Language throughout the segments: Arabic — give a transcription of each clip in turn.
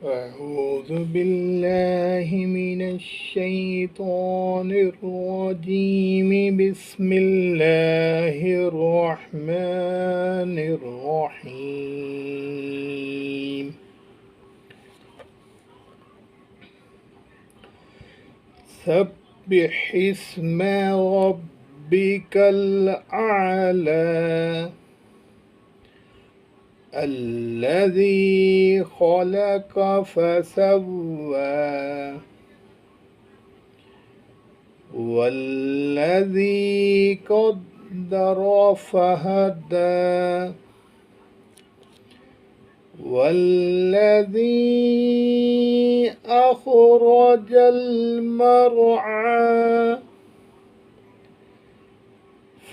أعوذ بالله من الشيطان الرجيم. بسم الله الرحمن الرحيم. سبح اسم ربك الأعلى الذي خلق فسوى والذي قدر فهدى والذي أخرج المرعى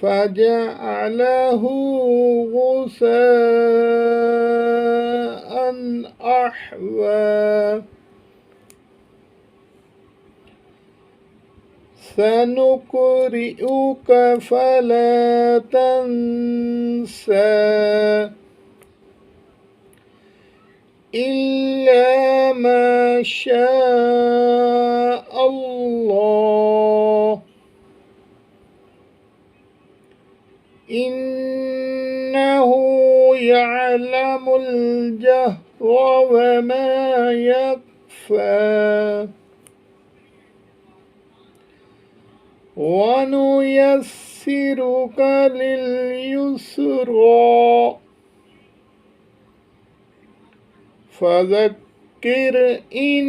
فجعله غثاء أحوى سنقرئك فلا تنسى إلا ما شاء الله إنه يعلم الجهر وما يخفى ونيسرك لليسرى فذكر إن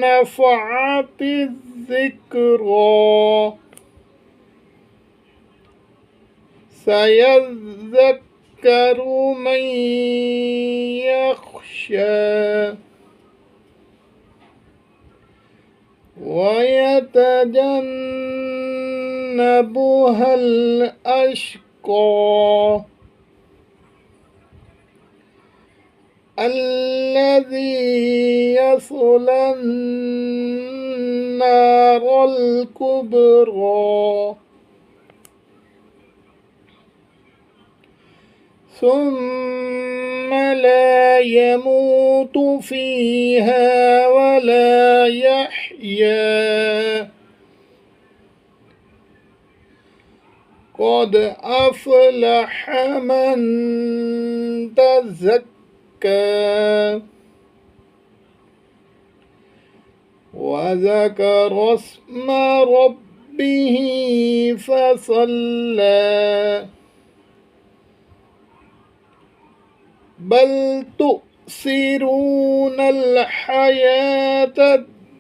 نفعت الذكرى سيذكر من يخشى ويتجنبها الأشقى الذي يصلى النار الكبرى ثم لا يموت فيها ولا يحيا قد أفلح من تزكى وذكر اسم ربه فصلى بل تؤثرون الحياة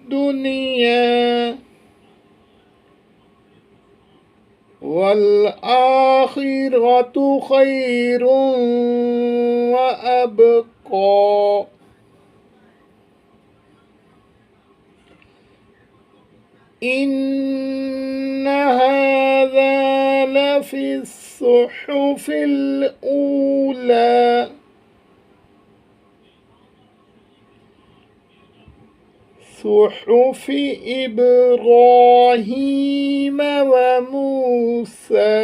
الدنيا والآخرة خير وأبقى إن هذا لفي الصحف الأولى صحف إبراهيم وموسى.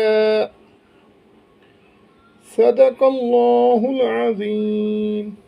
صدق الله العظيم.